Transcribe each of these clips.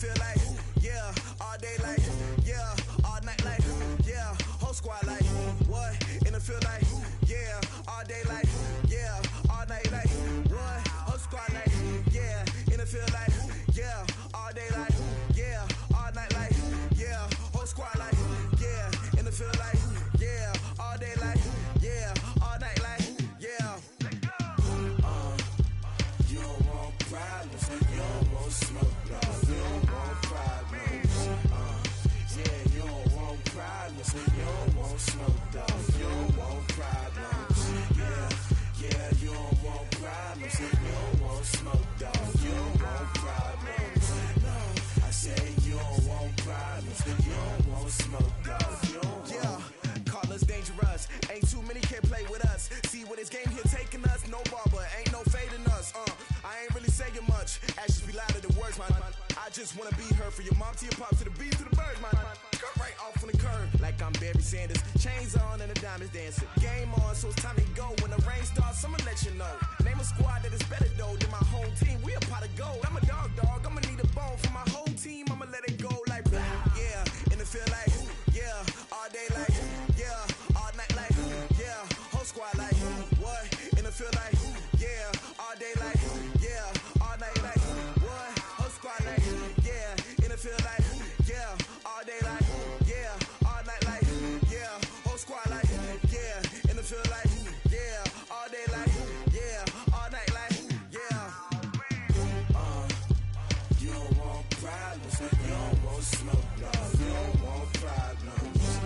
feel like, yeah, all day like, yeah, all night like, yeah, whole squad like, what? In the field like, yeah, all day like, yeah, all night like, what? Whole squad like, yeah, in the field like, yeah, all day like, yeah, all night like, yeah, whole squad like, yeah, in the field like, yeah, all day like, yeah, all night like, yeah. You don't want problems, you don't want smoke, dog. You don't want problems. Yeah, you don't want problems, you don't want smoke, dog. You don't want problems. Yeah, you don't want problems, you don't want smoke, dog. You don't want problems. No, I say you don't want problems, you don't want smoke, dog. You don't want. Call us dangerous, ain't too many can play with us. See what this game here taking us, no barber, ain't no fading us. I ain't really saying much, actions be louder than words, man. I just wanna be heard from your mom to your pop to the beat to the birds, man. Cut right off on the curb, like I'm Barry Sanders. Chains on and the diamonds dancing. Game on, so it's time to go. When the rain starts, I'ma let you know. Name a squad that is better though than my home team. We a pot of gold. I'm a dog, I'ma need a bone for my whole team. I'ma let it go like blah. Yeah, in the feel like, yeah, all day like, yeah, all night like, yeah, whole squad like, what? In the feel like, yeah, all day like, yeah, all night like, what? Whole squad like, yeah, in the feel like, yeah, all day like, yeah, all night like, yeah, whole squad like, yeah, in the feel like, yeah, all day like, yeah, all night like, yeah. You don't want problems, you don't want smoke, dog. You don't want problems.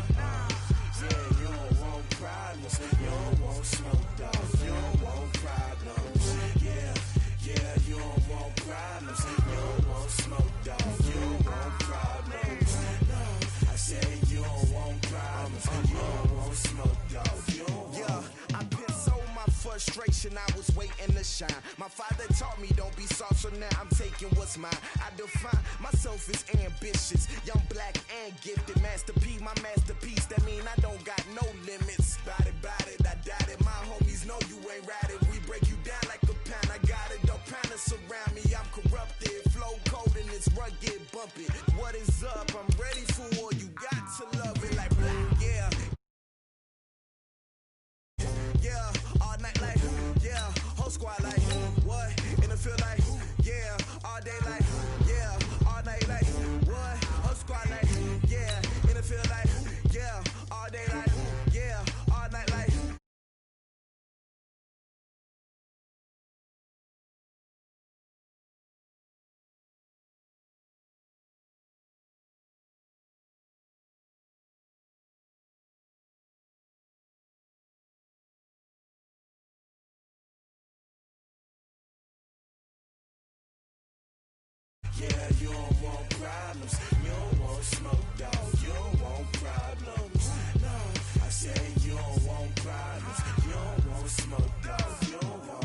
Yeah, you don't want problems, you don't want smoke, dog. You don't want problems. Yeah, you don't want problems, you don't want smoke, dog. You don't want problems. No, I say you don't want problems, you don't want smoke, dog. You don't want. Yeah, I put so my frustration, I was waiting to shine. My father taught me don't be soft, so now I'm taking what's mine. I define myself as ambitious, young, black, and gifted. Master P, my masterpiece, that mean I don't got no limits. Bout it, I doubt it. My homies know you ain't ratted. We break you down like a pound. I got it, don't pound to surround me. I'm corrupted, flow cold and it's rugged, bumpy. What is up? I'm ready for war. You got to love it like blah. Yeah. Yeah, all night like, yeah, whole squad like, what? In the field like, yeah, all day like, yeah, all night like, what? Whole squad like, yeah, in the field like, yeah, all day like, yeah, all night like. Yeah, you don't want problems, you don't want smoke, dog. You don't want problems. No, I say you don't want problems, you don't want smoke, dog. You don't want.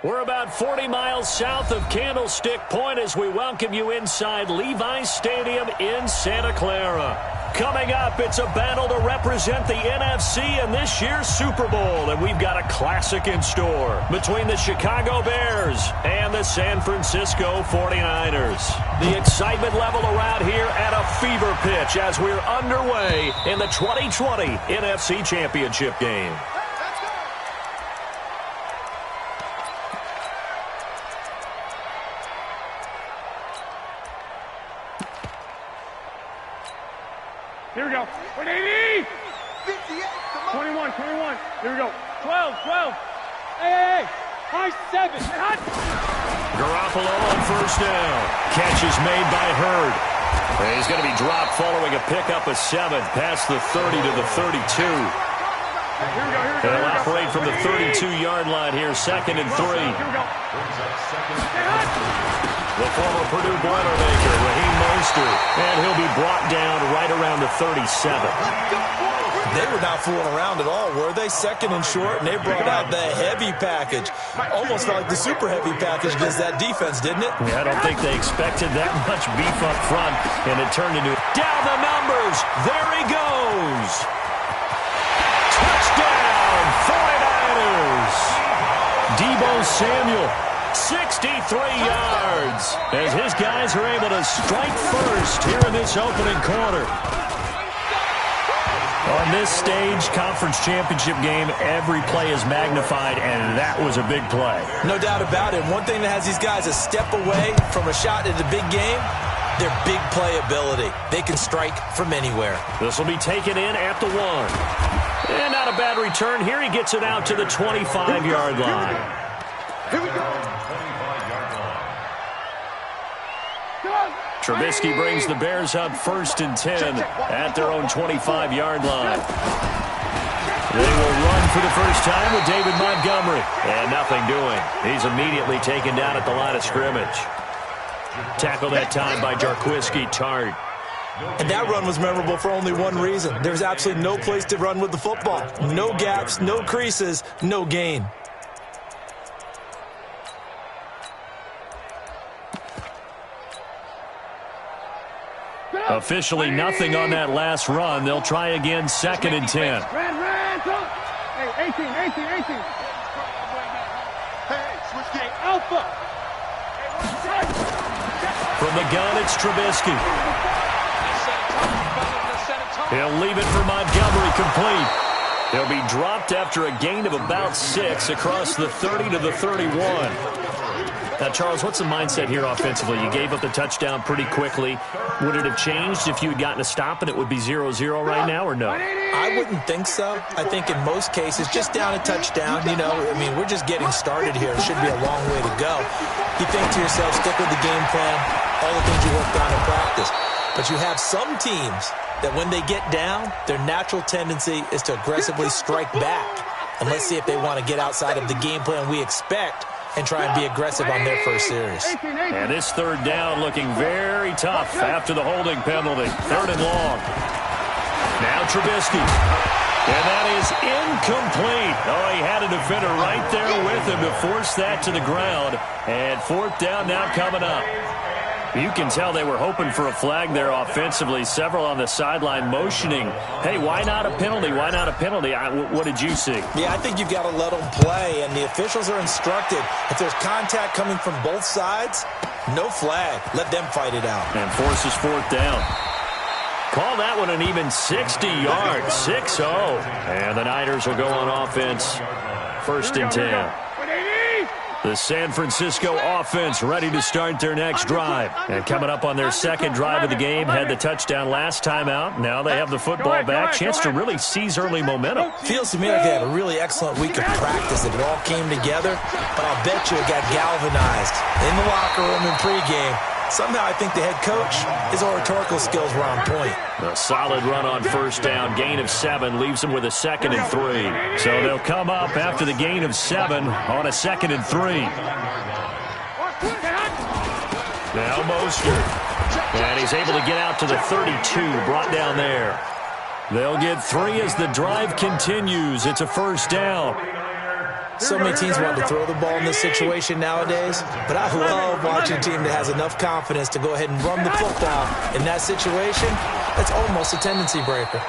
We're about 40 miles south of Candlestick Point as we welcome you inside Levi's Stadium in Santa Clara. Coming up, it's a battle to represent the NFC in this year's Super Bowl, and we've got a classic in store between the Chicago Bears and the San Francisco 49ers. The excitement level around here at a fever pitch as we're underway in the 2020 NFC Championship game. Here we go. 180! 21. Here we go. 12. Hey. High 7. Hot. Garoppolo on first down. Catch is made by Hurd. He's going to be dropped following a pickup of 7 past the 30 to the 32. They'll operate from the 32-yard line here, 2nd and 3. The former Purdue Boilermaker, Raheem Mostert, and he'll be brought down right around the 37. They were not fooling around at all, were they? Second and short, and they brought out the heavy package. Almost felt like the super heavy package against that defense, didn't it? Yeah, I don't think they expected that much beef up front, and it turned into down the numbers. There he goes. Touchdown, 49ers. Deebo Samuel, 63 yards, as his guys are able to strike first here in this opening quarter. On this stage, conference championship game, every play is magnified, and that was a big play. No doubt about it. One thing that has these guys a step away from a shot at the big game, their big play ability. They can strike from anywhere. This will be taken in at the 1. And not a bad return. Here he gets it out to the 25-yard line. Here we go. Trubisky brings the Bears up 1st and 10 at their own 25-yard line. They will run for the first time with David Montgomery. And nothing doing. He's immediately taken down at the line of scrimmage. Tackled that time by Jarquiski Tart. And that run was memorable for only one reason. There's absolutely no place to run with the football. No gaps, no creases, no gain. Officially nothing on that last run. They'll try again 2nd and 10. Hey, 18. Hey, Alpha. From the gun, it's Trubisky. He'll leave it for Montgomery, complete. He'll be dropped after a gain of about 6 across the 30 to the 31. Now, Charles, what's the mindset here offensively? You gave up the touchdown pretty quickly. Would it have changed if you had gotten a stop and it would be 0-0 right now, or no? I wouldn't think so. I think in most cases, just down a touchdown, you know, I mean, we're just getting started here. It should be a long way to go. You think to yourself, stick with the game plan, all the things you worked on in practice. But you have some teams that when they get down, their natural tendency is to aggressively strike back. And let's see if they want to get outside of the game plan we expect and try and be aggressive on their first series. And this 3rd down looking very tough after the holding penalty. 3rd and long. Now Trubisky. And that is incomplete. Oh, he had a defender right there with him to force that to the ground. And 4th down now coming up. You can tell they were hoping for a flag there offensively. Several on the sideline motioning, hey, why not a penalty? Why not a penalty? What did you see? Yeah, I think you've got to let them play, and the officials are instructed. If there's contact coming from both sides, no flag. Let them fight it out. And forces 4th down. Call that one an even 60 yards, 6-0. And the Niners will go on offense, 1st and 10. The San Francisco offense ready to start their next drive. And coming up on their 2nd drive of the game, had the touchdown last time out. Now they have the football back. Chance to really seize early momentum. Feels to me like they had a really excellent week of practice. It all came together. But I'll bet you it got galvanized in the locker room in pregame. Somehow I think the head coach, his oratorical skills were on point. A solid run on 1st down. Gain of 7 leaves them with a 2nd and 3. So they'll come up after the gain of 7 on a 2nd and 3. Now Mostert. And he's able to get out to the 32, brought down there. They'll get 3 as the drive continues. It's a 1st down. So many teams want to throw the ball in this situation nowadays, but I love watching a team that has enough confidence to go ahead and run the football. In that situation, that's almost a tendency breaker.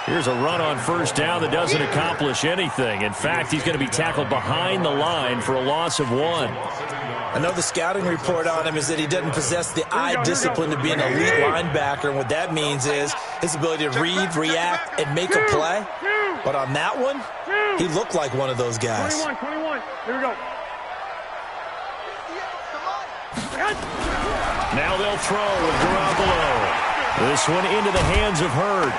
Here's a run on 1st down that doesn't accomplish anything. In fact, he's going to be tackled behind the line for a loss of 1. I know the scouting report on him is that he doesn't possess the eye discipline to be an elite linebacker, and what that means is his ability to read, react, and make a play. But on that one, he looked like one of those guys. 21. Here we go. Now they'll throw with Garoppolo. This one into the hands of Hurd.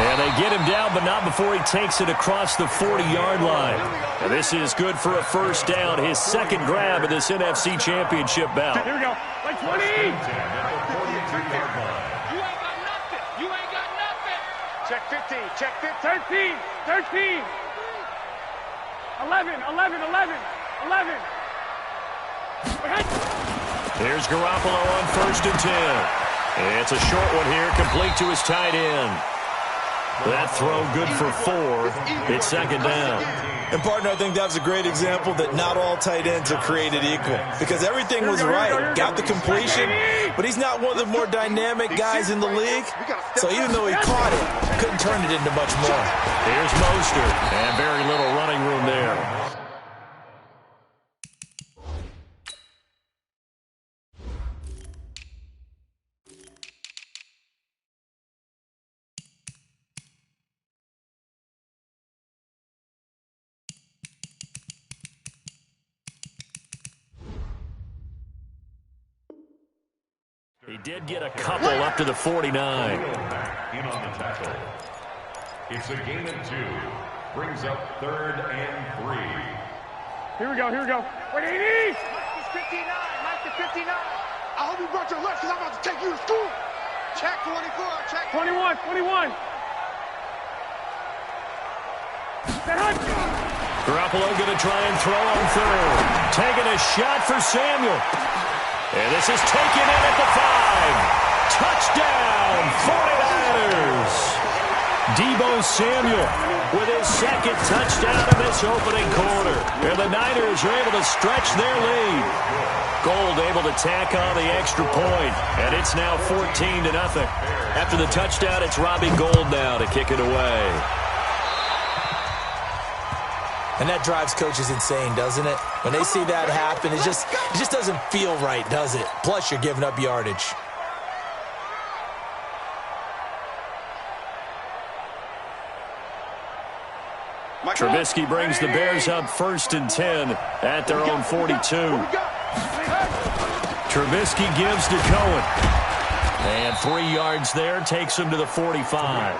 And they get him down, but not before he takes it across the 40-yard line. And this is good for a 1st down, his 2nd grab of this NFC Championship bout. Here we go. Like 20. Check 15. Check 15. 13. 11. Here's Garoppolo on 1st and 10. It's a short one here, complete to his tight end. That throw good for 4. It's second down. And, partner, I think that was a great example that not all tight ends are created equal because everything was right. Got the completion, but he's not one of the more dynamic guys in the league. So even though he caught it, couldn't turn it into much more. Here's Mostert, and very little running room there. He did get a couple up to the 49. In on the tackle. It's a gain of 2. Brings up 3rd and 3. Here we go. 180. Mike is 59. Mike is 59. I hope you brought your lunch because I'm about to take you to school. Check 24. Check 21. Garoppolo going to try and throw on 3rd. Taking a shot for Samuel. And this is taken in at the 5. Touchdown, 49ers. Deebo Samuel with his second touchdown in this opening quarter. And the Niners are able to stretch their lead. Gold able to tack on the extra point. And it's now 14-0. After the touchdown, it's Robbie Gould now to kick it away. And that drives coaches insane, doesn't it? When they see that happen, it just doesn't feel right, does it? Plus, you're giving up yardage. Trubisky brings the Bears up 1st and 10 at their own 42. Trubisky gives to Cohen. And 3 yards there takes him to the 45.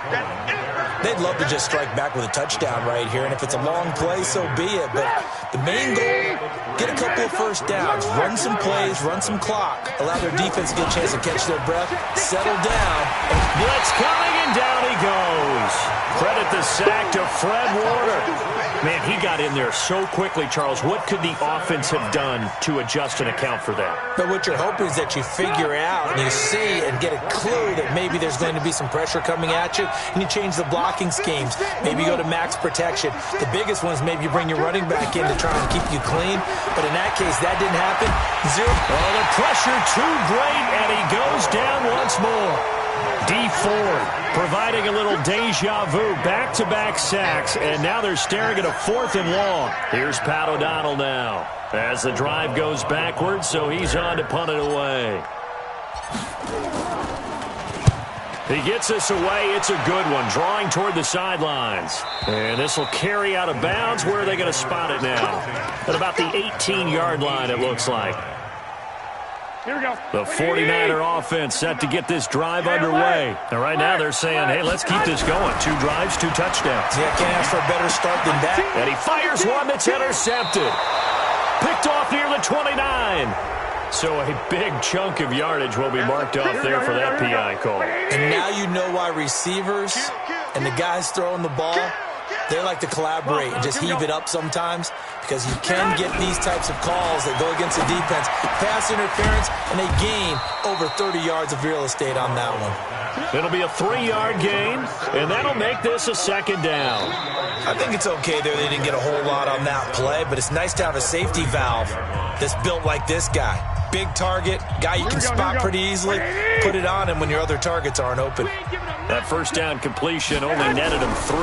They'd love to just strike back with a touchdown right here, and if it's a long play, so be it. But the main goal, get a couple of first downs, run some plays, run some clock, allow their defense to get a chance to catch their breath, settle down. Blitz coming, and down he goes. Credit the sack to Fred Warner. Man, he got in there so quickly, Charles. What could the offense have done to adjust and account for that? But what you're hoping is that you figure out and you see and get a clue that maybe there's going to be some pressure coming at you, and you change the blocking schemes. Maybe you go to max protection. The biggest one is maybe you bring your running back in to try and keep you clean. But in that case, that didn't happen. Zero. Oh, the pressure too great, and he goes down once more. D Ford providing a little deja vu, back-to-back sacks, and now they're staring at a 4th and long. Here's Pat O'Donnell now as the drive goes backwards, so he's on to punt it away. He gets this away. It's a good one, drawing toward the sidelines. And this will carry out of bounds. Where are they going to spot it now? At about the 18-yard line, it looks like. Here we go. The 49er offense set to get this drive underway. And right now they're saying, hey, let's keep this going. 2 drives, 2 touchdowns. Yeah, can't ask for a better start than that. And he fires one that's intercepted. Picked off near the 29. So a big chunk of yardage will be marked off there for that PI call. And now you know why receivers and the guys throwing the ball, they like to collaborate and just heave it up sometimes, because you can get these types of calls that go against the defense. Pass interference, and they gain over 30 yards of real estate on that one. It'll be a 3-yard gain, and that'll make this a 2nd down. I think it's okay there. They didn't get a whole lot on that play, but it's nice to have a safety valve that's built like this guy. Big target, guy you can spot pretty easily. Put it on him when your other targets aren't open. That first down completion only netted him 3.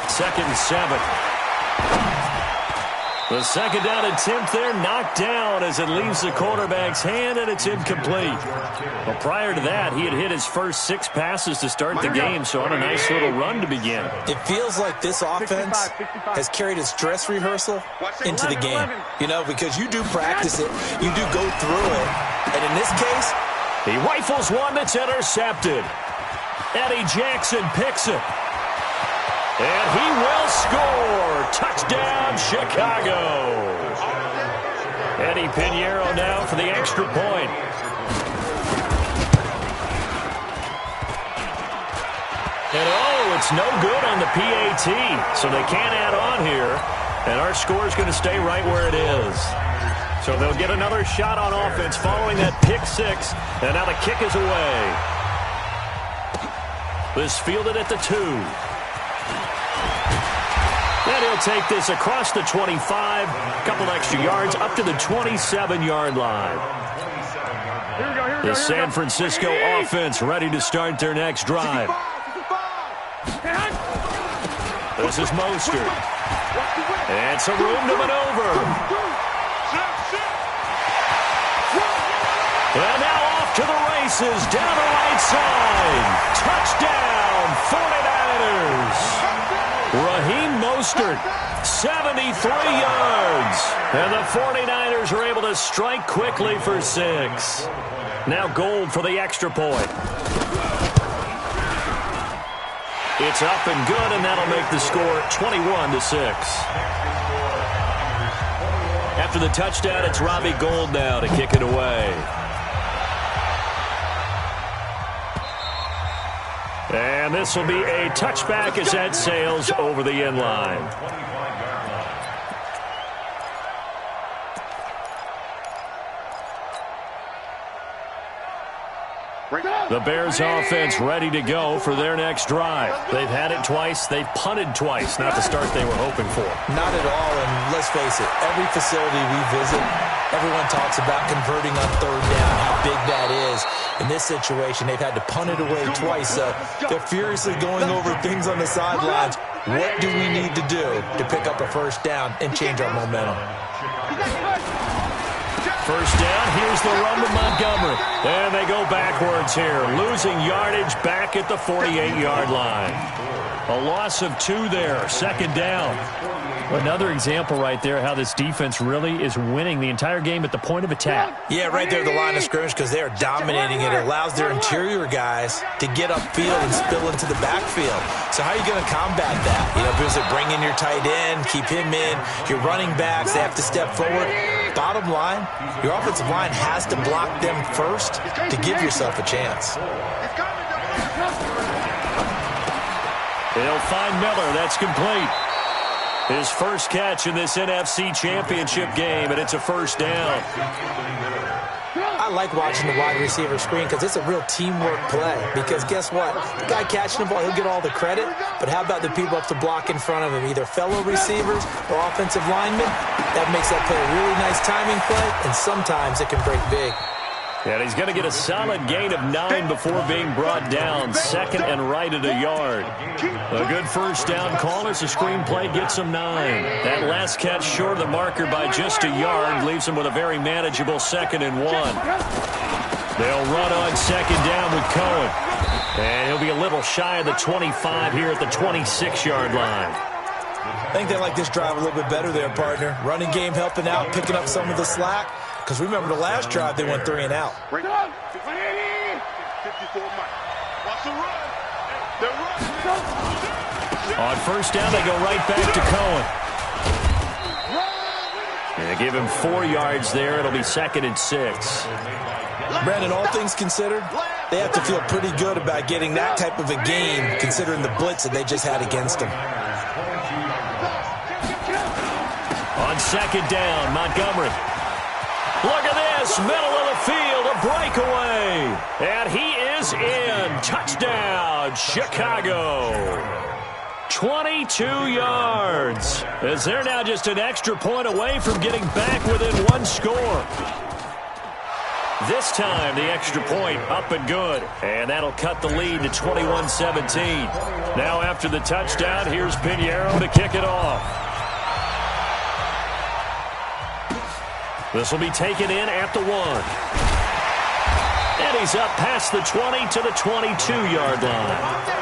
2nd and 7. The 2nd down attempt there knocked down as it leaves the quarterback's hand, and it's incomplete. Well, prior to that, he had hit his first 6 passes to start the game, so on a nice little run to begin. It feels like this offense has carried its dress rehearsal into the game. You know, because you do practice it, you do go through it, and in this case, he rifles one that's intercepted. Eddie Jackson picks it. And he will score. Touchdown, Chicago. Eddie Pinheiro now for the extra point. And oh, it's no good on the PAT. So they can't add on here. And our score is going to stay right where it is. So they'll get another shot on offense following that pick 6. And now the kick is away. This fielded at the 2. And he'll take this across the 25, a couple extra yards, up to the 27-yard line. The San Francisco offense ready to start their next drive. This is Mostert. And some room to maneuver. And now off to the races, down the right side. Touchdown, 49ers. Raheem Mostert, 73 yards. And the 49ers are able to strike quickly for 6. Now Gold for the extra point. It's up and good, and that'll make the score 21-6. After the touchdown, it's Robbie Gould now to kick it away. And this will be a touchback as that sails over the end line. The Bears offense ready to go for their next drive. They've had it twice. They've punted twice. Not the start they were hoping for. Not at all, and let's face it, every facility we visit, everyone talks about converting on third down, how big that is. In this situation, they've had to punt it away twice, so they're furiously going over things on the sidelines. What do we need to do to pick up a first down and change our momentum? First down, here's the run to Montgomery. And they go backwards here, losing yardage back at the 48-yard line. A loss of 2 there, second down. Another example right there how this defense really is winning the entire game at the point of attack. Yeah, right there at the line of scrimmage because they are dominating it. It allows their interior guys to get upfield and spill into the backfield. So how are you going to combat that? You know, because bring in your tight end, keep him in. Your running backs, they have to step forward. Bottom line, your offensive line has to block them first to give yourself a chance. They'll find Miller. That's complete. His first catch in this NFC Championship game, and it's a first down. I like watching the wide receiver screen because it's a real teamwork play. Because guess what? The guy catching the ball, he'll get all the credit. But how about the people up to block in front of him, either fellow receivers or offensive linemen? That makes that play a really nice timing play, and sometimes it can break big. And he's going to get a solid gain of 9 before being brought down. Second and right at a yard. A good first down call as the screenplay gets him 9. That last catch short of the marker by just a yard leaves him with a very manageable 2nd and 1. They'll run on second down with Cohen. And he'll be a little shy of the 25 here at the 26-yard line. I think they like this drive a little bit better there, partner. Running game helping out, picking up some of the slack. Because remember the last drive, they went 3 and out. On first down, they go right back to Cohen. And they give him 4 yards there. It'll be 2nd and 6. Brandon, all things considered, they have to feel pretty good about getting that type of a game, considering the blitz that they just had against them. On second down, Montgomery. Look at this, middle of the field, a breakaway. And he is in. Touchdown, Chicago. 22 yards. As they're now just an extra point away from getting back within 1 score. This time, the extra point up and good. And that'll cut the lead to 21-17. Now after the touchdown, here's Pinheiro to kick it off. This will be taken in at the 1. And he's up past the 20 to the 22-yard line.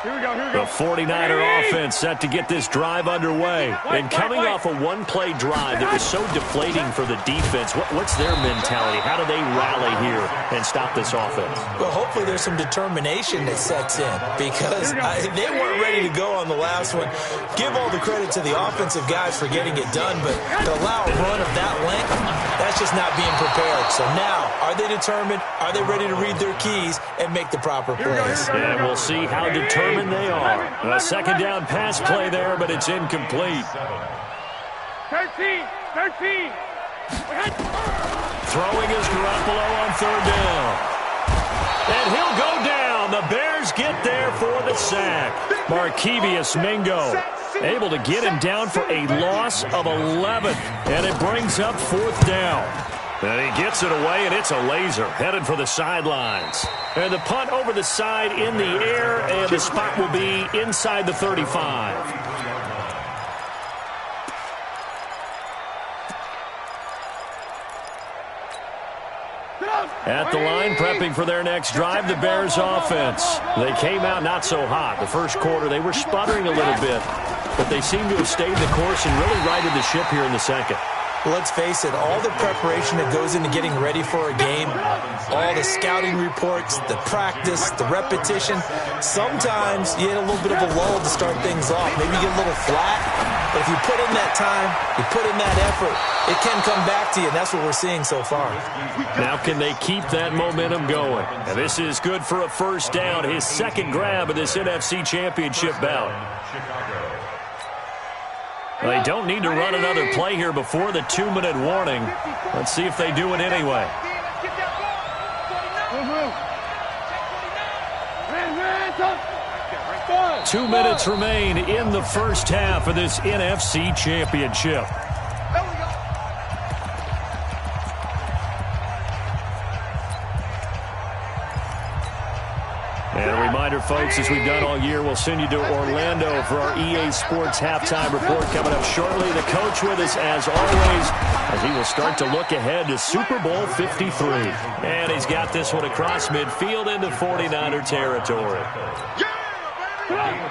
The 49er offense set to get this drive underway. And coming off a one-play drive that was so deflating for the defense, what's their mentality? How do they rally here and stop this offense? Well, hopefully there's some determination that sets in because they weren't ready to go on the last one. Give all the credit to the offensive guys for getting it done, but to allow a run of that length, that's just not being prepared. So now, are they determined? Are they ready to read their keys and make the proper plays? And we'll see how determined they are. A second down pass play there, but it's incomplete. 13. Throwing is Garoppolo on third down. And he'll go down. The Bears get there for the sack. Markevius Mingo able to get him down for a loss of 11. And it brings up 4th down. And he gets it away, and it's a laser headed for the sidelines. And the punt over the side in the air, and the spot will be inside the 35. At the line, prepping for their next drive, the Bears offense. They came out not so hot. The first quarter, they were sputtering a little bit, but they seem to have stayed the course and really righted the ship here in the second. Well, let's face it, all the preparation that goes into getting ready for a game, all the scouting reports, the practice, the repetition, sometimes you get a little bit of a lull to start things off. Maybe you get a little flat, but if you put in that time, you put in that effort, it can come back to you, and that's what we're seeing so far. Now can they keep that momentum going? And this is good for a first down, his second grab of this NFC Championship bout. They don't need to run another play here before the 2-minute warning. Let's see if they do it anyway. 2 minutes remain in the first half of this NFC Championship. And a reminder, folks, as we've done all year, we'll send you to Orlando for our EA Sports halftime report coming up shortly. The coach with us, as always, as he will start to look ahead to Super Bowl 53. And he's got this one across midfield into 49er territory.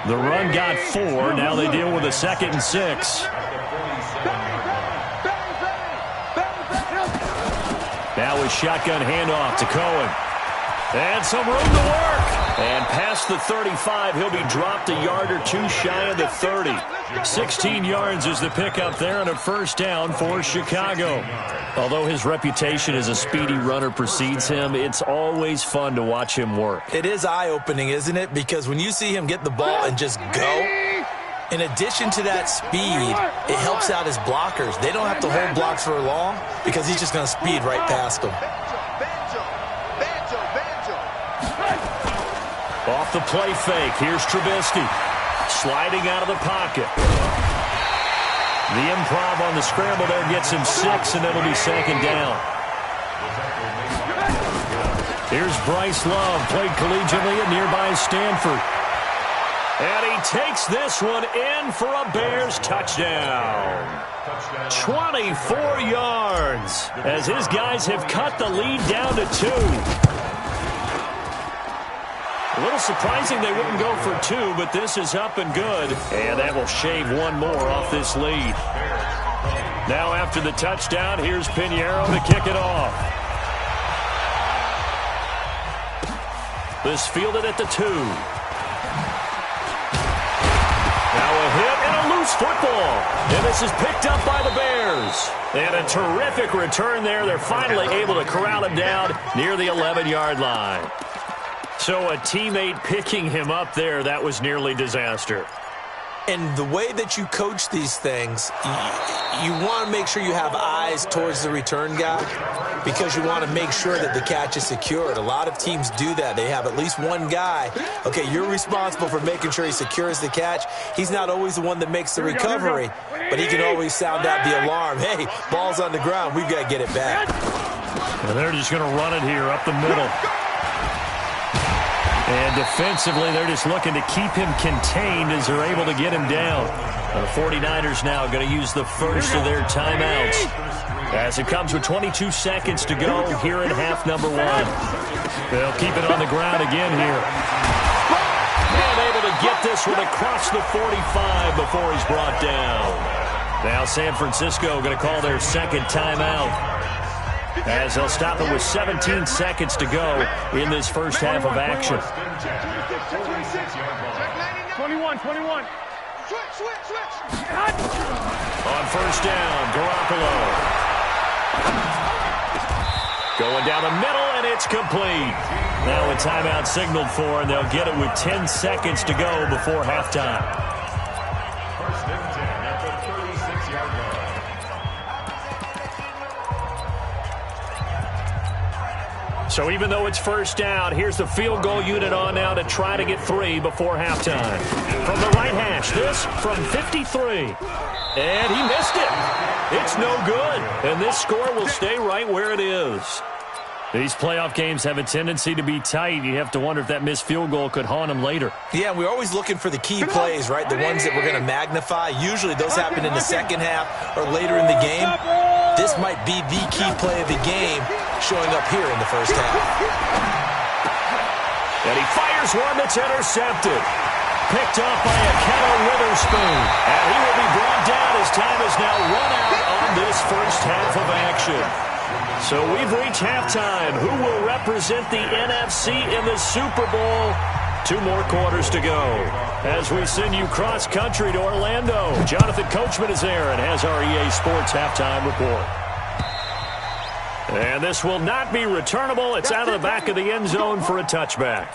The run got 4. Now they deal with a 2nd and 6. Now a shotgun handoff to Cohen. And some room to work. And past the 35, he'll be dropped a yard or two shy of the 30. 16 yards is the pickup there and a first down for Chicago. Although his reputation as a speedy runner precedes him, it's always fun to watch him work. It is eye-opening, isn't it? Because when you see him get the ball and just go, in addition to that speed, it helps out his blockers. They don't have to hold blocks for long because he's just going to speed right past them. Off the play fake, here's Trubisky. Sliding out of the pocket. The improv on the scramble there gets him 6, and it'll be 2nd down. Here's Bryce Love, played collegiately at nearby Stanford. And he takes this one in for a Bears touchdown. 24 yards as his guys have cut the lead down to 2. A little surprising they wouldn't go for 2, but this is up and good. And that will shave one more off this lead. Now after the touchdown, here's Pinheiro to kick it off. This fielded at the 2. Now a hit and a loose football. And this is picked up by the Bears. And a terrific return there. They're finally able to corral him down near the 11-yard line. So a teammate picking him up there, that was nearly disaster. And the way that you coach these things, you want to make sure you have eyes towards the return guy because you want to make sure that the catch is secured. A lot of teams do that. They have at least one guy. Okay, you're responsible for making sure he secures the catch. He's not always the one that makes the recovery, but he can always sound out the alarm. Hey, ball's on the ground. We've got to get it back. And they're just going to run it here up the middle. And defensively, they're just looking to keep him contained as they're able to get him down. The 49ers now going to use the first of their timeouts as it comes with 22 seconds to go here in half number 1. They'll keep it on the ground again here. And able to get this one across the 45 before he's brought down. Now San Francisco going to call their second timeout, as they'll stop it with 17 seconds to go in this first half of action. 21. Switch. On first down, Garoppolo. Going down the middle, and it's complete. Now a timeout signaled for, and they'll get it with 10 seconds to go before halftime. So even though it's first down, here's the field goal unit on now to try to get 3 before halftime. From the right hash, this from 53. And he missed it. It's no good. And this score will stay right where it is. These playoff games have a tendency to be tight. You have to wonder if that missed field goal could haunt him later. Yeah, we're always looking for the key plays, right? The ones that we're going to magnify. Usually those happen in the second half or later in the game. This might be the key play of the game showing up here in the first half. And he fires one that's intercepted. Picked up by a Kenner Witherspoon. And he will be brought down as time is now run out on this first half of action. So we've reached halftime. Who will represent the NFC in the Super Bowl? 2 more quarters to go. As we send you cross-country to Orlando, Jonathan Coachman is there and has our EA Sports halftime report. And this will not be returnable. It's out of the back of the end zone for a touchback.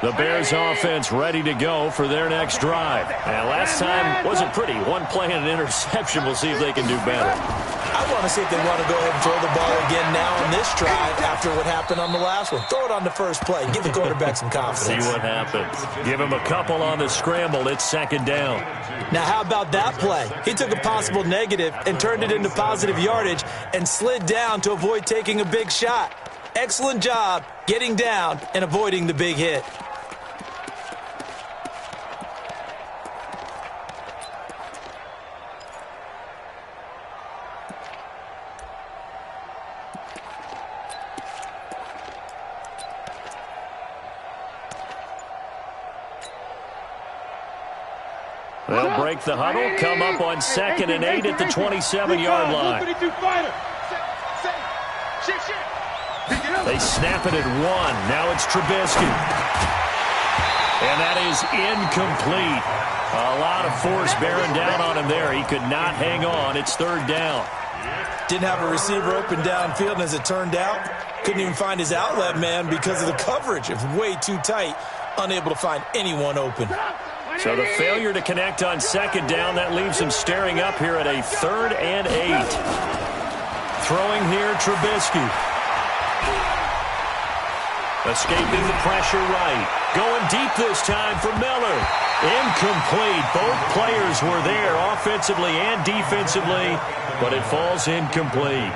The Bears offense ready to go for their next drive. And last time wasn't pretty. 1 play and an interception. We'll see if they can do better. I want to see if they want to go ahead and throw the ball again now on this drive after what happened on the last one. Throw it on the first play. Give the quarterback some confidence. See what happens. Give him a couple on the scramble. It's second down. Now, how about that play? He took a possible negative and turned it into positive yardage and slid down to avoid taking a big shot. Excellent job getting down and avoiding the big hit. They'll break the huddle, come up on 2nd and 8 at the 27-yard line. They snap it at 1. Now it's Trubisky. And that is incomplete. A lot of force bearing down on him there. He could not hang on. It's 3rd down. Didn't have a receiver open downfield, and as it turned out, couldn't even find his outlet man because of the coverage. It was way too tight, unable to find anyone open. So the failure to connect on 2nd down, that leaves him staring up here at a 3rd and 8. Throwing here, Trubisky. Escaping the pressure right. Going deep this time for Miller. Incomplete. Both players were there offensively and defensively, but it falls incomplete.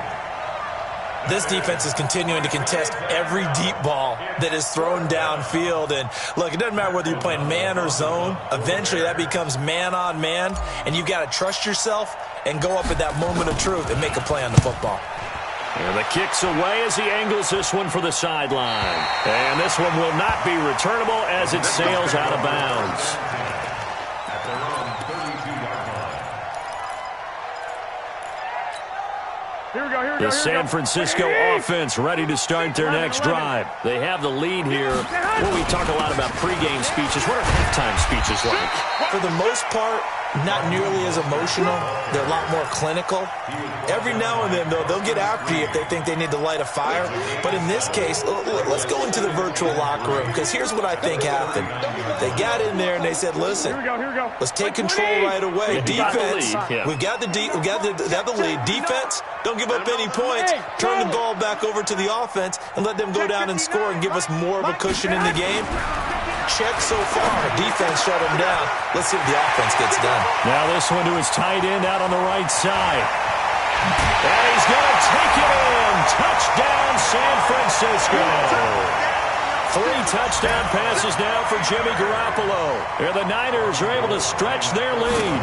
This defense is continuing to contest every deep ball that is thrown downfield. And, look, it doesn't matter whether you're playing man or zone. Eventually that becomes man on man, and you've got to trust yourself and go up at that moment of truth and make a play on the football. And the kick's away as he angles this one for the sideline. And this one will not be returnable as it sails out of bounds. The San Francisco offense ready to start their next drive. They have the lead here. Well, we talk a lot about pregame speeches. What are halftime speeches like? For the most part, not nearly as emotional. They're a lot more clinical. Every now and then, though, they'll get after you if they think they need to light a fire. But in this case, let's go into the virtual locker room, because here's what I think happened. They got in there and they said, listen, let's take control right away. Defense, we've got the lead. Defense, don't give up any points. Turn the ball back over to the offense and let them go down and score and give us more of a cushion in the game. Check so far. Defense shut him down. Let's see if the offense gets done. Now this one to his tight end out on the right side. And he's going to take it in. Touchdown, San Francisco. 3 touchdown passes now for Jimmy Garoppolo. And the Niners are able to stretch their lead.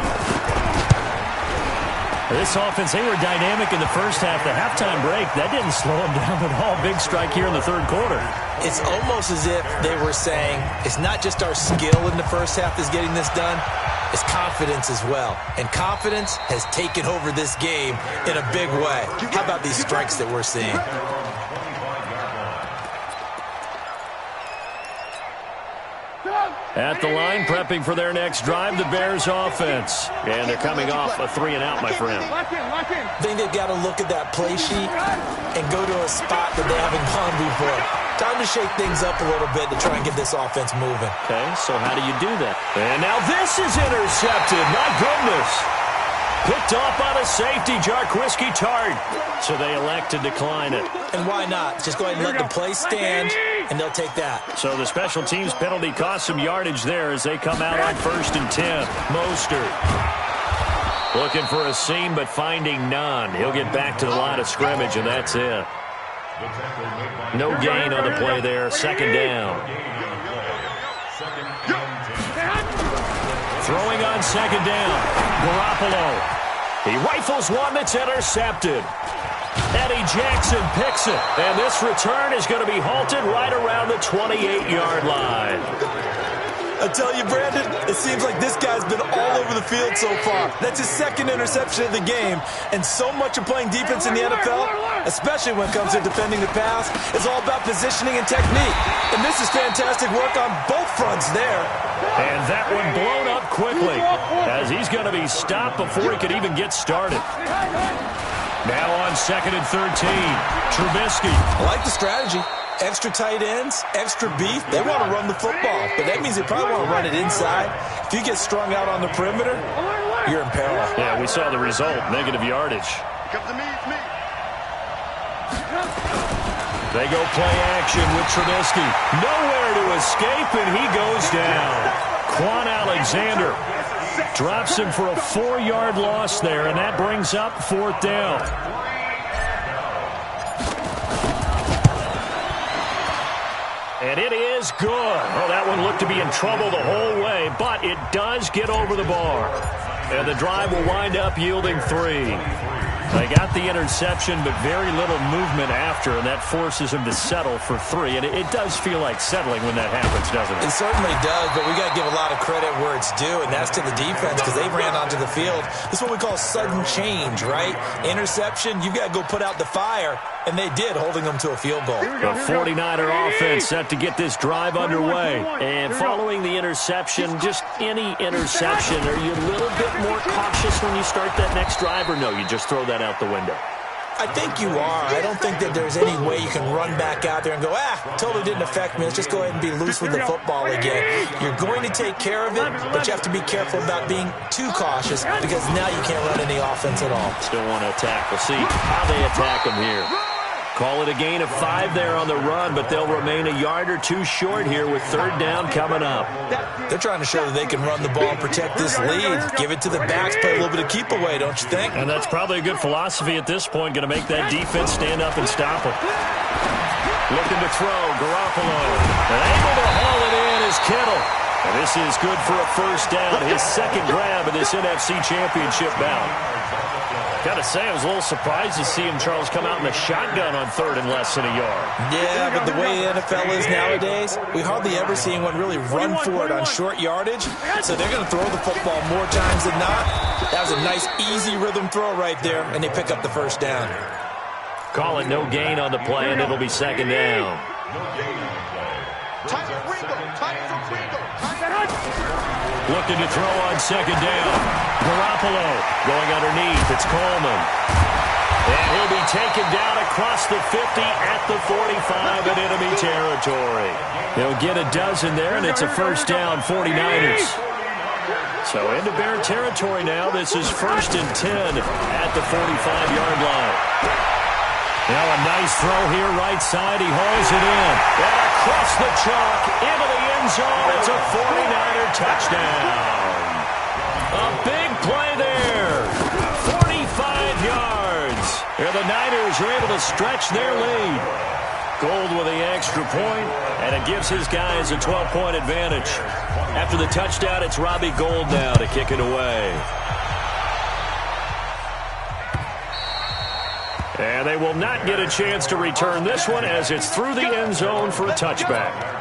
This offense, they were dynamic in the first half. The halftime break, that didn't slow them down at all. Big strike here in the 3rd quarter. It's almost as if they were saying, it's not just our skill in the first half that's getting this done, it's confidence as well. And confidence has taken over this game in a big way. How about these strikes that we're seeing? At the line, prepping for their next drive, the Bears offense. And they're coming off a 3-and-out, my friend. I think they've got to look at that play sheet and go to a spot that they haven't gone before. Time to shake things up a little bit to try and get this offense moving. Okay, so how do you do that? And now this is intercepted. My goodness. Picked off by the safety, Jarquiski Tart. So they elect to decline it. And why not? Just go ahead and let the play stand, and they'll take that. So the special teams penalty cost some yardage there as they come out on 1st and 10. Mostert looking for a seam, but finding none. He'll get back to the line of scrimmage, and that's it. No gain on the play there. 2nd down. Throwing on 2nd down. Garoppolo. He rifles one that's intercepted. Eddie Jackson picks it. And this return is going to be halted right around the 28-yard line. I tell you, Brandon, it seems like this guy's been all over the field so far. That's his 2nd interception of the game. And so much of playing defense in the NFL, especially when it comes to defending the pass, is all about positioning and technique. And this is fantastic work on both fronts there. And that one blown up quickly as he's going to be stopped before he could even get started. Now on 2nd and 13, Trubisky. I like the strategy. Extra tight ends, extra beef. They want to run the football, but that means they probably want to run it inside. If you get strung out on the perimeter, you're in peril. Yeah, we saw the result, negative yardage. Come to me, it's me. They go play action with Trubisky. Nowhere to escape, and he goes down. Quan Alexander drops him for a 4-yard loss there, and that brings up 4th down. And it is good. Oh, that one looked to be in trouble the whole way, but it does get over the bar. And the drive will wind up yielding 3. They got the interception, but very little movement after, and that forces him to settle for 3. And it does feel like settling when that happens, doesn't it? It certainly does, but we got to give a lot of credit where it's due, and that's to the defense because they ran onto the field. This is what we call sudden change, right? Interception, you got to go put out the fire, and they did, holding them to a field goal. The 49er offense set to get this drive underway. And following the interception, just any interception, are you a little bit more cautious when you start that next drive, or no, you just throw that out the window? I think you are. I don't think that there's any way you can run back out there and go, totally didn't affect me. Let's just go ahead and be loose with the football again. You're going to take care of it, but you have to be careful about being too cautious because now you can't run any offense at all. Still want to attack. We'll see how they attack them here. Call it a gain of 5 there on the run, but they'll remain a yard or 2 short here with 3rd down coming up. They're trying to show that they can run the ball and protect this lead. Give it to the backs, play a little bit of keep away, don't you think? And that's probably a good philosophy at this point, going to make that defense stand up and stop them. Looking to throw, Garoppolo. And able to haul it in is Kittle. And this is good for a 1st down, his 2nd grab in this NFC Championship bout. Got to say, I was a little surprised to see him, Charles, come out in the shotgun on 3rd and less than a yard. Yeah, but the way the NFL is nowadays, we hardly ever see anyone really run for it on short yardage. So they're going to throw the football more times than not. That was a nice, easy rhythm throw right there, and they pick up the 1st down. Call it no gain on the play, and it'll be 2nd down. Looking to throw on 2nd down. Garoppolo going underneath. It's Coleman. And he'll be taken down across the 50 at the 45 in enemy territory. He'll get a dozen there, and it's a 1st down, 49ers. So into Bear territory now. This is 1st and 10 at the 45-yard line. Now a nice throw here, right side. He hauls it in. And across the chalk, into the end zone. It's a 49er touchdown. A big play there. 45 yards. And the Niners are able to stretch their lead. Gold with the extra point, and it gives his guys a 12-point advantage. After the touchdown, it's Robbie Gould now to kick it away. And they will not get a chance to return this one as it's through the end zone for a touchback.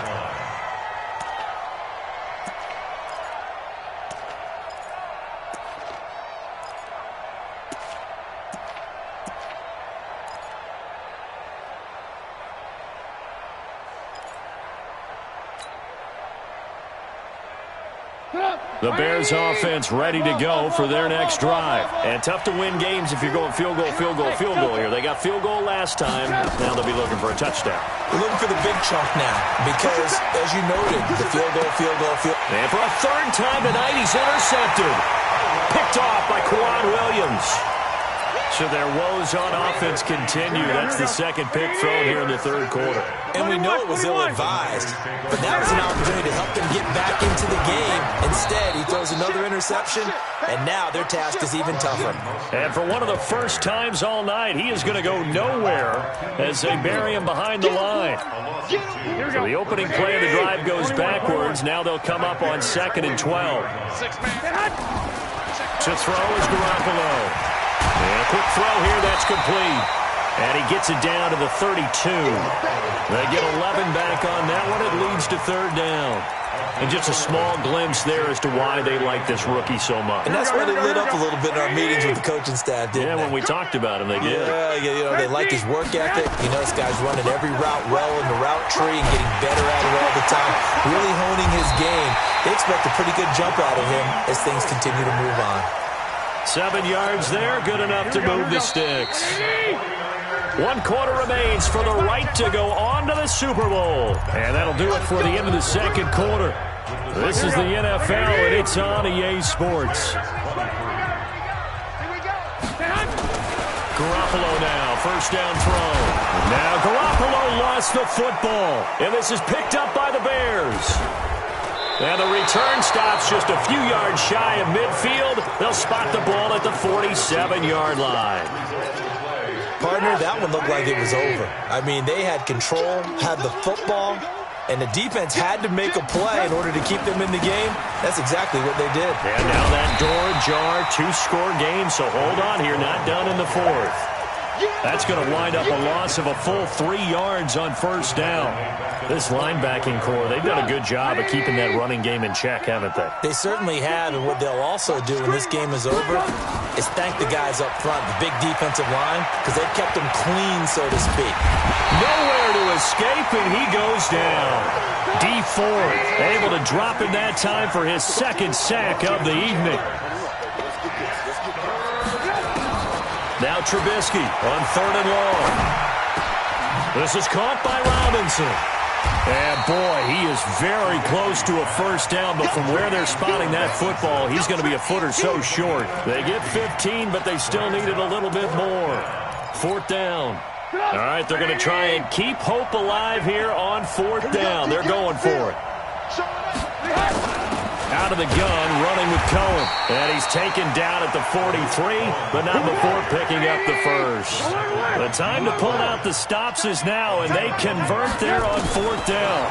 The Bears offense ready to go for their next drive. And tough to win games if you're going field goal, field goal, field goal here. They got field goal last time. Now they'll be looking for a touchdown. We're looking for the big chunk now because, as you noted, the field goal, field goal, field goal. And for a third time tonight, he's intercepted. Picked off by Quan Williams. So their woes on offense continue. That's the second pick thrown here in the third quarter. And we know it was ill-advised, but that was an opportunity to help them get back into the game. Instead, he throws another interception, and now their task is even tougher. And for one of the first times all night, he is going to go nowhere as they bury him behind the line. So the opening play of the drive goes backwards. Now they'll come up on 2nd and 12. To throw is Garoppolo. And a quick throw here, that's complete. And he gets it down to the 32. They get 11 back on that one. It leads to third down. And just a small glimpse there as to why they like this rookie so much. And that's why they lit up a little bit in our meetings with the coaching staff, didn't they? When we talked about him, they did. Yeah, you know, they like his work ethic. You know, this guy's running every route well in the route tree and getting better at it all the time, really honing his game. They expect a pretty good jump out of him as things continue to move on. 7 yards there, good enough to move the sticks. 1 quarter remains for the right to go on to the Super Bowl. And that'll do it for the end of the second quarter. This is the NFL, and it's on EA Sports. Garoppolo now, first down throw. Now Garoppolo lost the football, and this is picked up by the Bears. And the return stops just a few yards shy of midfield. They'll spot the ball at the 47-yard line. Partner, that one looked like it was over. I mean, they had control, had the football, and the defense had to make a play in order to keep them in the game. That's exactly what they did. And now that door ajar, 2-score game, so hold on here, not done in the fourth. That's going to wind up a loss of a full 3 yards on first down. This linebacking core, they've done a good job of keeping that running game in check, haven't they? They certainly have, and what they'll also do when this game is over is thank the guys up front, the big defensive line, because they've kept them clean, so to speak. Nowhere to escape, and he goes down. D Ford able to drop in that time for his second sack of the evening. Now Trubisky on 3rd and long. This is caught by Robinson. And boy, he is very close to a first down, but from where they're spotting that football, he's going to be a foot or so short. They get 15, but they still needed a little bit more. 4th down. All right, they're going to try and keep hope alive here on 4th down. They're going for it. Out of the gun, running with Cohen. And he's taken down at the 43, but not before picking up the first. The time to pull out the stops is now, and they convert there on 4th down.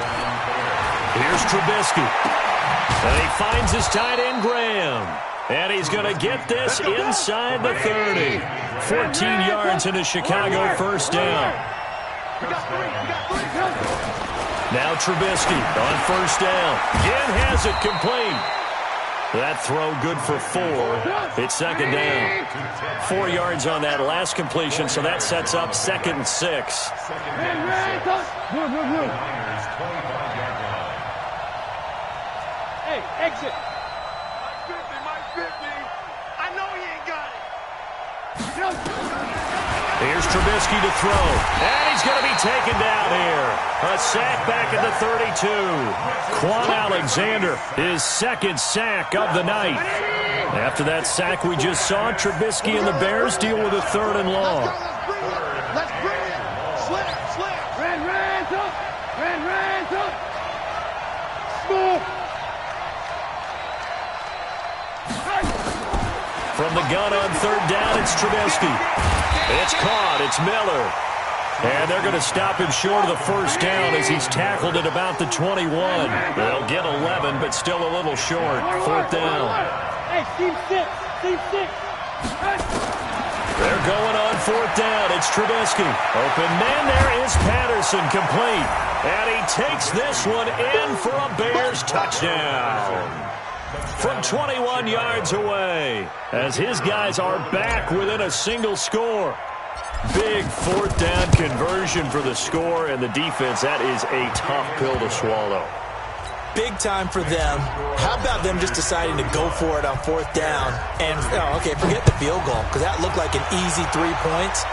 Here's Trubisky. And he finds his tight end, Graham. And he's going to get this inside the 30. 14 yards into Chicago, first down. Now Trubisky on first down. Again has it complete. That throw good for 4. It's 2nd down. 4 yards on that last completion, so that sets up 2nd and 6. Hey, exit. Mike 50. I know he ain't got it. Here's Trubisky to throw. And he's going to be taken down here. A sack back at the 32. Quan Alexander, his 2nd sack of the night. After that sack we just saw, Trubisky and the Bears deal with a 3rd and long. Let's bring it. Slip. Ran up. Smooth. From the gun on 3rd down, it's Trubisky. It's caught. It's Miller. And they're going to stop him short of the first down as he's tackled at about the 21. They'll get 11, but still a little short. 4th down. Hey, team 6. They're going on 4th down. It's Trubisky. Open man there is Patterson, complete. And he takes this one in for a Bears touchdown. From 21 yards away, as his guys are back within a single score. Big 4th down conversion for the score, and the defense, that is a tough pill to swallow. Big time for them. How about them just deciding to go for it on 4th down? And, okay, forget the field goal, because that looked like an easy 3 points.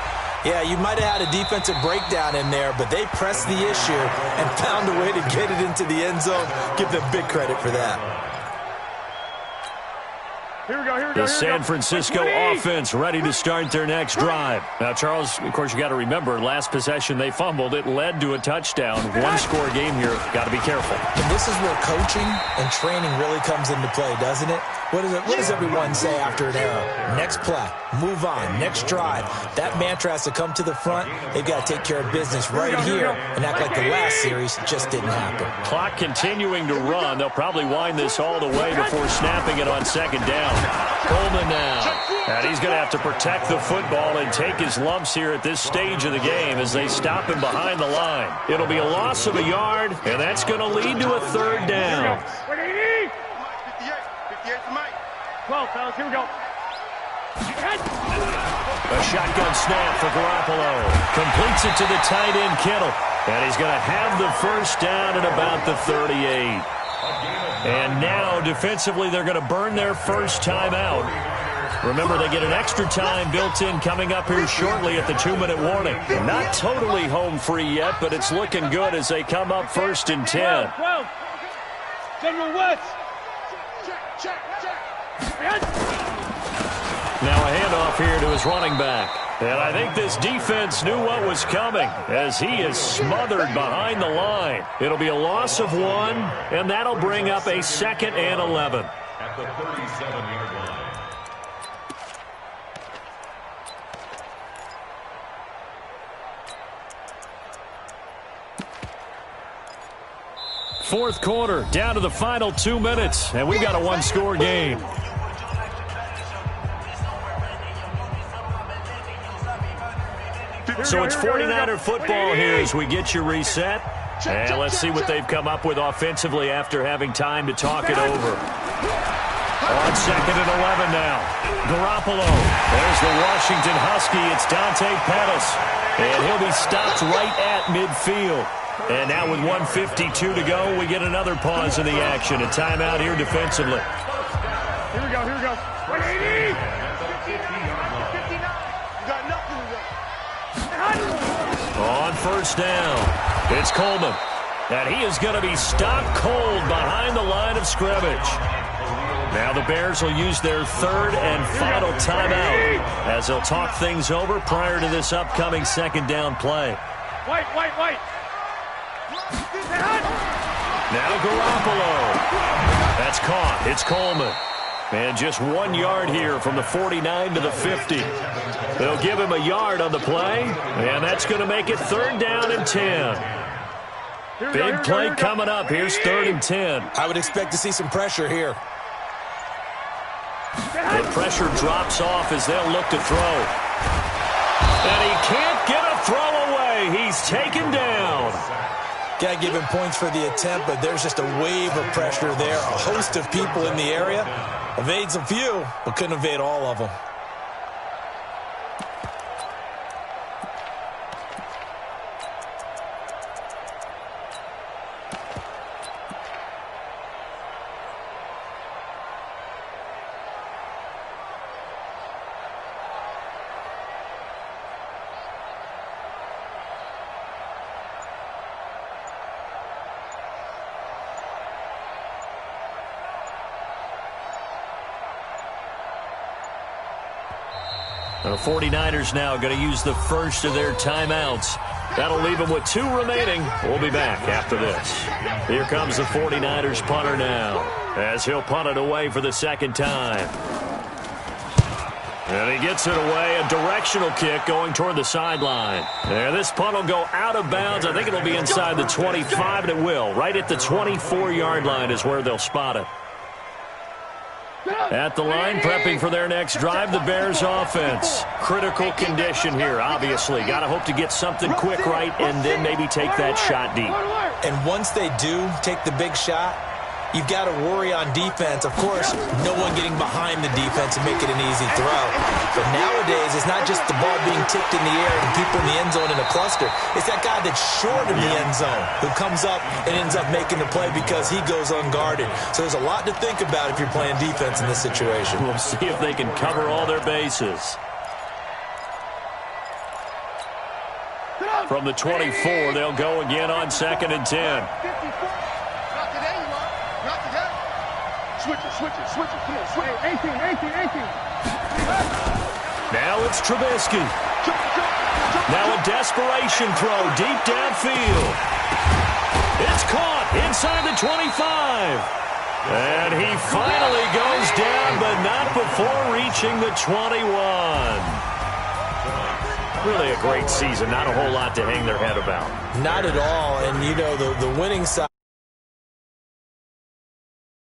Yeah, you might have had a defensive breakdown in there, but they pressed the issue and found a way to get it into the end zone. Give them big credit for that. Here we go. The San Francisco offense ready to start their next drive. Now, Charles, of course, you got to remember, last possession they fumbled. It led to a touchdown. One-score game here. Got to be careful. And this is where coaching and training really comes into play, doesn't it? What does everyone say after an error? Next play, move on, next drive. That mantra has to come to the front. They've got to take care of business right here and act like the last series just didn't happen. Clock continuing to run. They'll probably wind this all the way before snapping it on 2nd down. Coleman now. And he's going to have to protect the football and take his lumps here at this stage of the game as they stop him behind the line. It'll be a loss of a yard, and that's going to lead to a 3rd down. 58 for Mike. 12, fellas, here we go. A shotgun snap for Garoppolo. Completes it to the tight end, Kittle. And he's going to have the 1st down at about the 38. And now, defensively, they're going to burn their first timeout. Remember, they get an extra time built in coming up here shortly at the 2-minute warning. Not totally home free yet, but it's looking good as they come up 1st and 10. 12. General West. Now a handoff here to his running back. And I think this defense knew what was coming as he is smothered behind the line. It'll be a loss of 1, and that'll bring up a 2nd and 11. At the 37-yard line. Fourth quarter, down to the final 2 minutes, and we've got a 1-score game. So it's 49er football here as we get you reset. And let's see what they've come up with offensively after having time to talk it over. On 2nd and 11 now. Garoppolo. There's the Washington Husky. It's Dante Pettis. And he'll be stopped right at midfield. And now with 1:52 to go, we get another pause in the action. A timeout here defensively. Here we go. 180. 59. You got nothing to go. On 1st down, it's Coleman. And he is going to be stopped cold behind the line of scrimmage. Now the Bears will use their 3rd and final timeout as they'll talk things over prior to this upcoming 2nd down play. White. Now Garoppolo. That's caught. It's Coleman. And just 1 yard here from the 49 to the 50. They'll give him a yard on the play, and that's going to make it 3rd down and 10. Big play coming up. Here's 3rd and 10. I would expect to see some pressure here. The pressure drops off as they'll look to throw. And he can't get a throw away. He's taken down. Got to give him points for the attempt, but there's just a wave of pressure there. A host of people in the area. Evades a few, but couldn't evade all of them. The 49ers now going to use the first of their timeouts. That'll leave them with 2 remaining. We'll be back after this. Here comes the 49ers punter now as he'll punt it away for the 2nd time. And he gets it away, a directional kick going toward the sideline. And this punt will go out of bounds. I think it'll be inside the 25, and it will. Right at the 24-yard line is where they'll spot it. At the line, prepping for their next drive, the Bears offense. Critical condition here, obviously. Got to hope to get something quick right and then maybe take that shot deep. And once they do take the big shot, you've got to worry on defense. Of course, no one getting behind the defense and make it an easy throw. But nowadays, it's not just the ball being tipped in the air and people in the end zone in a cluster. It's that guy that's short of the end zone who comes up and ends up making the play because he goes unguarded. So there's a lot to think about if you're playing defense in this situation. We'll see if they can cover all their bases. From the 24, they'll go again on 2nd and 10. Not today, you are. Not today. Switch it. Come on, switch it. 18. Now it's Trubisky. Now a desperation throw deep downfield. It's caught inside the 25. And he finally goes down, but not before reaching the 21. Really a great season. Not a whole lot to hang their head about. Not at all. And, you know, the winning side.